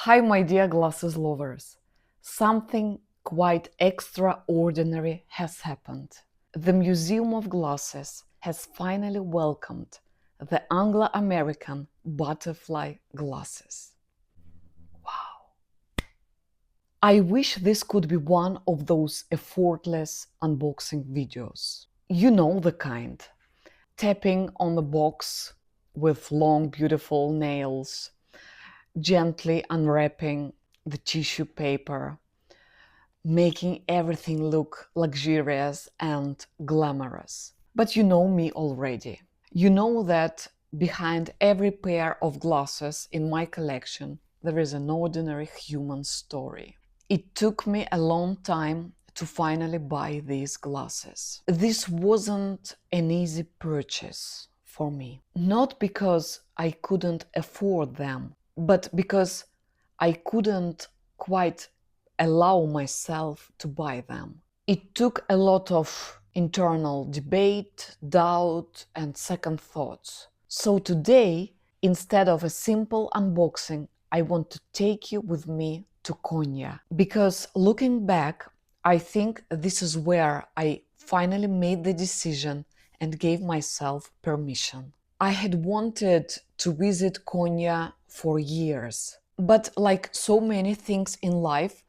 Hi, my dear glasses lovers. Something quite extraordinary has happened. The Museum of Glasses has finally welcomed the Anglo American butterfly glasses. Wow! I wish this could be one of those effortless unboxing videos. You know the kind. Tapping on the box with long, beautiful nails, gently unwrapping the tissue paper, making everything look luxurious and glamorous. But you know me already. You know that behind every pair of glasses in my collection, there is an ordinary human story. It took me a long time to finally buy these glasses. This wasn't an easy purchase for me. Not because I couldn't afford them, but because I couldn't quite allow myself to buy them. It took a lot of internal debate, doubt, and second thoughts. So today, instead of a simple unboxing, I want to take you with me to Konya. Because looking back, I think this is where I finally made the decision and gave myself permission. I had wanted to visit Konya for years, but like so many things in life,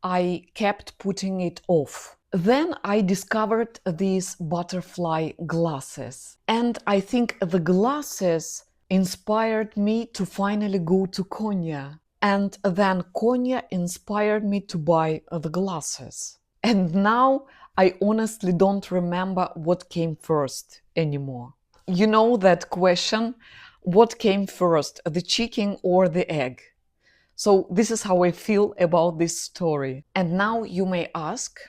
I kept putting it off. Then I discovered these butterfly glasses, and I think the glasses inspired me to finally go to Konya. And then Konya inspired me to buy the glasses. And now I honestly don't remember what came first anymore. You know that question, what came first, the chicken or the egg? So this is how I feel about this story. And now you may ask,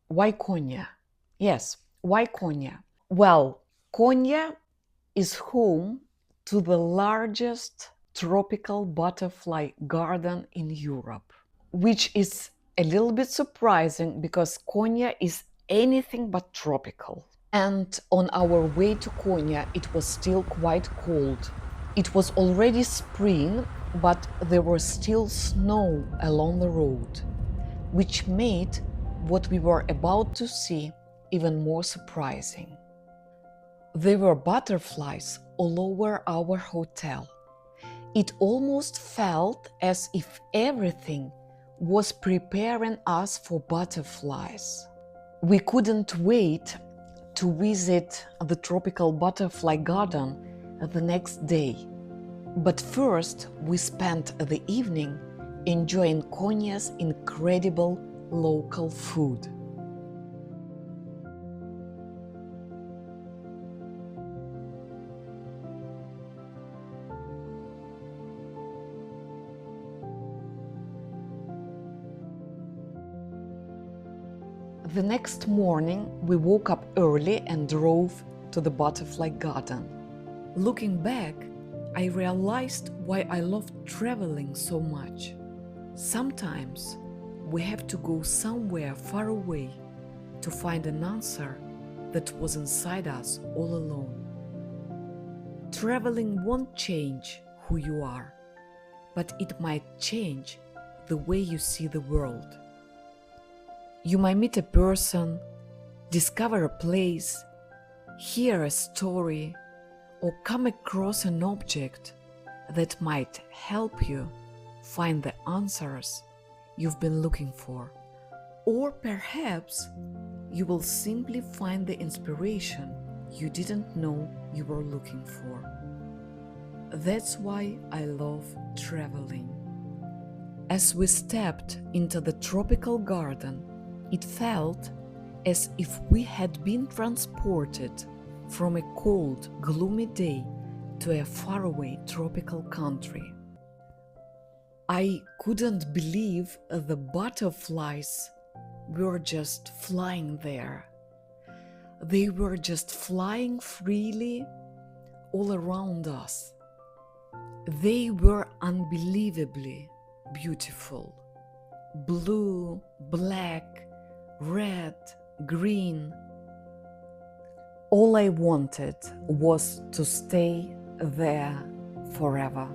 why Konya? Yes, why Konya? Well, Konya is home to the largest tropical butterfly garden in Europe, which is a little bit surprising because Konya is anything but tropical. And on our way to Konya, it was still quite cold. It was already spring, but there was still snow along the road, which made what we were about to see even more surprising. There were butterflies all over our hotel. It almost felt as if everything was preparing us for butterflies. We couldn't wait to visit the tropical butterfly garden the next day. But first, we spent the evening enjoying Konya's incredible local food. The next morning, we woke up early and drove to the butterfly garden. Looking back, I realized why I loved traveling so much. Sometimes we have to go somewhere far away to find an answer that was inside us all along. Traveling won't change who you are, but it might change the way you see the world. You might meet a person, discover a place, hear a story, or come across an object that might help you find the answers you've been looking for. Or perhaps you will simply find the inspiration you didn't know you were looking for. That's why I love traveling. As we stepped into the tropical garden, it felt as if we had been transported from a cold, gloomy day to a faraway tropical country. I couldn't believe the butterflies were just flying there. They were just flying freely all around us. They were unbelievably beautiful. Blue, black, red, green. All I wanted was to stay there forever.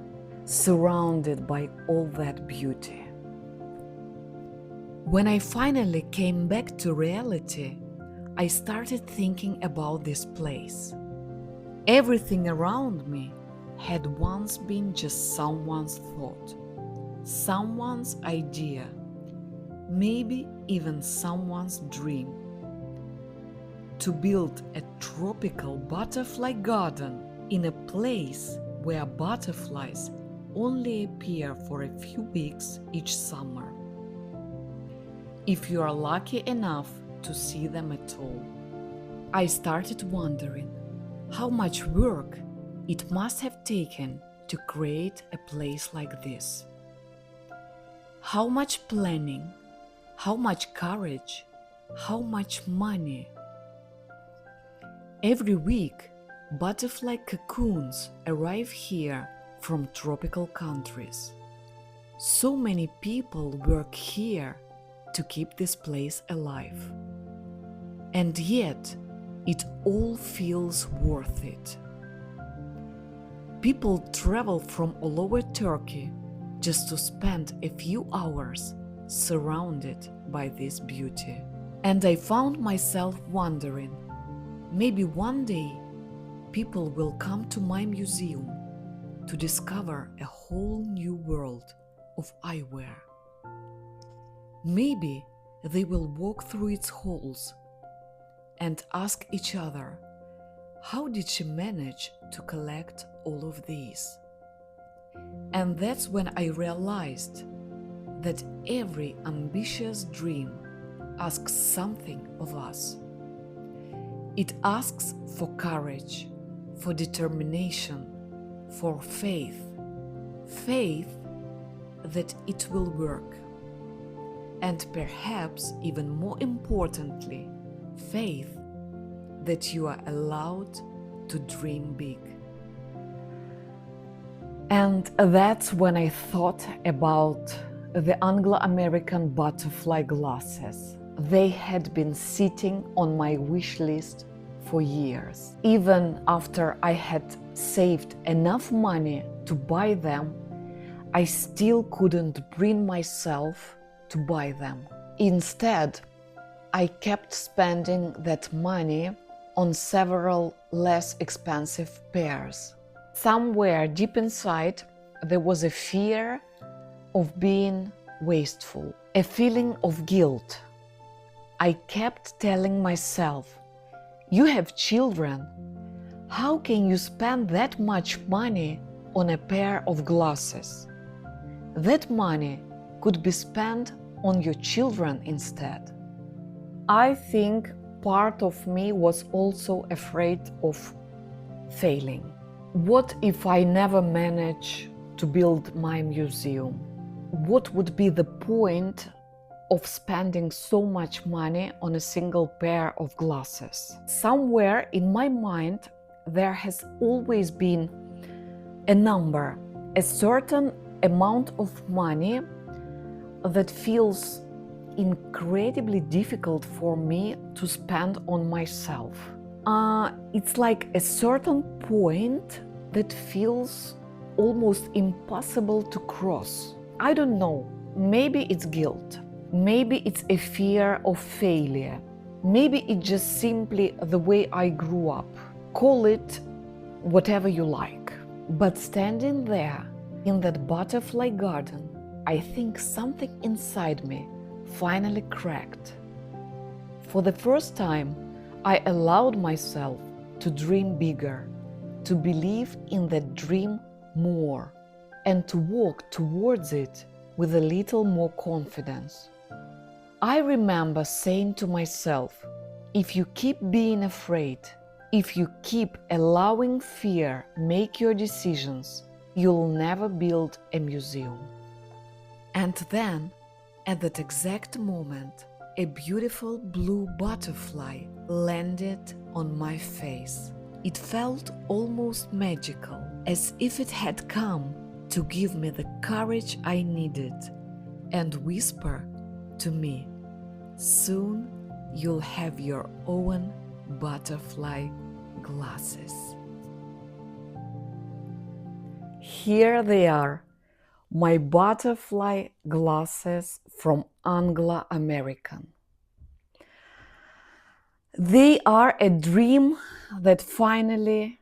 surrounded by all that beauty. When I finally came back to reality, I started thinking about this place. Everything around me had once been just someone's thought, someone's idea, maybe even someone's dream. To build a tropical butterfly garden in a place where butterflies only appear for a few weeks each summer, if you are lucky enough to see them at all. I started wondering how much work it must have taken to create a place like this. How much planning, how much courage, how much money. Every week, butterfly cocoons arrive here from tropical countries. So many people work here to keep this place alive. And yet, it all feels worth it. People travel from all over Turkey just to spend a few hours surrounded by this beauty. And I found myself wondering, maybe one day people will come to my museum to discover a whole new world of eyewear. Maybe they will walk through its halls and ask each other, how did she manage to collect all of these? And that's when I realized that every ambitious dream asks something of us. It asks for courage, for determination, for faith. Faith that it will work. And perhaps even more importantly, faith that you are allowed to dream big. And that's when I thought about the Anglo American butterfly glasses. They had been sitting on my wish list for years. Even after I had saved enough money to buy them, I still couldn't bring myself to buy them. Instead, I kept spending that money on several less expensive pairs. Somewhere deep inside, there was a fear of being wasteful, a feeling of guilt. I kept telling myself, you have children. How can you spend that much money on a pair of glasses? That money could be spent on your children instead. I think part of me was also afraid of failing. What if I never manage to build my museum? What would be the point of spending so much money on a single pair of glasses? Somewhere in my mind, there has always been a number, a certain amount of money that feels incredibly difficult for me to spend on myself. It's like a certain point that feels almost impossible to cross. I don't know, maybe it's guilt, maybe it's a fear of failure, maybe it's just simply the way I grew up. Call it whatever you like. But standing there in that butterfly garden, I think something inside me finally cracked. For the first time, I allowed myself to dream bigger, to believe in that dream more, and to walk towards it with a little more confidence. I remember saying to myself, if you keep being afraid, if you keep allowing fear make your decisions, you'll never build a museum. And then, at that exact moment, a beautiful blue butterfly landed on my face. It felt almost magical, as if it had come to give me the courage I needed and whisper to me, soon you'll have your own butterfly glasses. here they are, my butterfly glasses from Anglo American. They are a dream that finally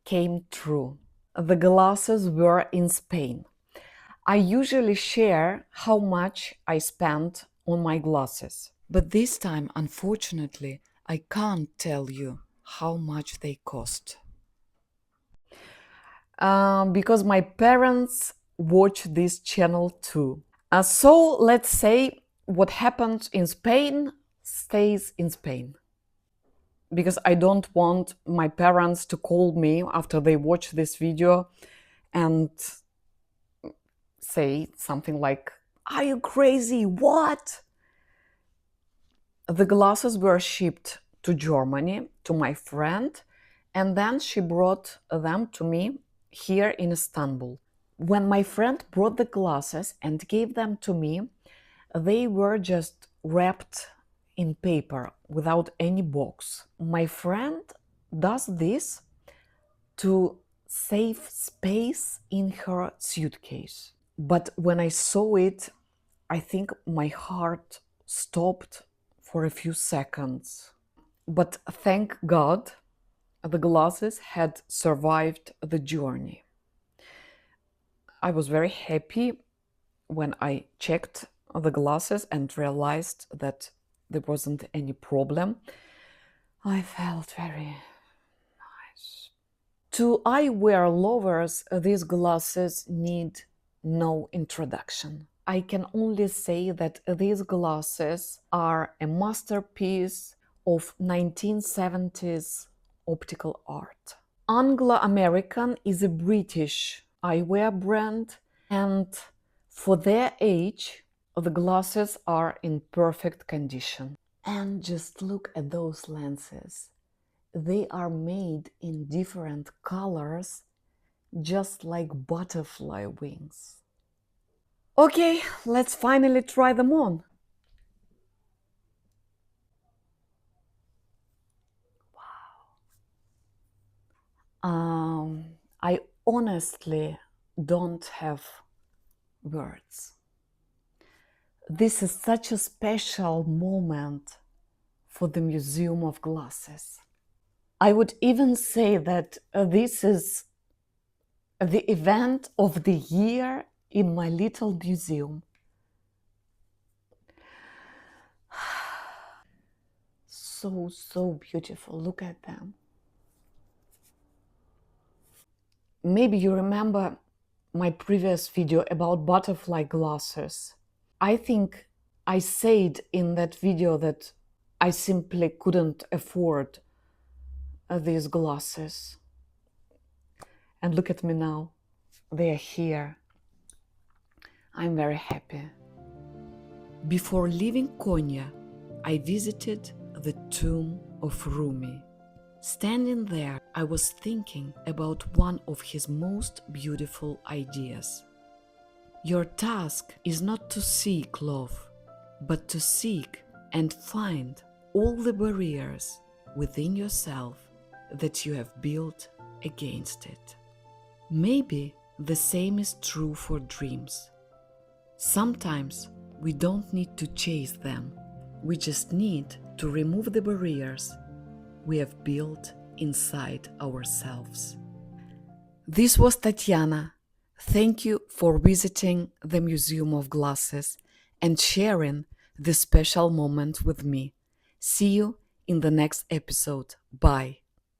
came true. The glasses were in Spain. I usually share how much I spent on my glasses, but this time, unfortunately, I can't tell you how much they cost. Because my parents watch this channel too. So let's say what happened in Spain stays in Spain. Because I don't want my parents to call me after they watch this video and say something like, "Are you crazy? What?" The glasses were shipped to Germany to my friend, and then she brought them to me here in Istanbul. When my friend brought the glasses and gave them to me, they were just wrapped in paper without any box. My friend does this to save space in her suitcase. But when I saw it, I think my heart stopped for a few seconds. But thank God, the glasses had survived the journey. I was very happy when I checked the glasses and realized that there wasn't any problem. I felt very nice. To eyewear lovers, these glasses need no introduction. I can only say that these glasses are a masterpiece of 1970s optical art. Anglo American is a British eyewear brand, and for their age, the glasses are in perfect condition. And just look at those lenses. They are made in different colors, just like butterfly wings. Okay, let's finally try them on. I honestly don't have words. This is such a special moment for the Museum of Glasses. I would even say that this is the event of the year in my little museum. So beautiful. Look at them. Maybe you remember my previous video about butterfly glasses. I think I said in that video that I simply couldn't afford these glasses. And look at me now. They are here. I'm very happy. Before leaving Konya, I visited the tomb of Rumi. Standing there, I was thinking about one of his most beautiful ideas. Your task is not to seek love, but to seek and find all the barriers within yourself that you have built against it. Maybe the same is true for dreams. Sometimes we don't need to chase them. We just need to remove the barriers we have built inside ourselves. This was Tatiana. Thank you for visiting the Museum of Glasses and sharing this special moment with me. See you in the next episode. Bye.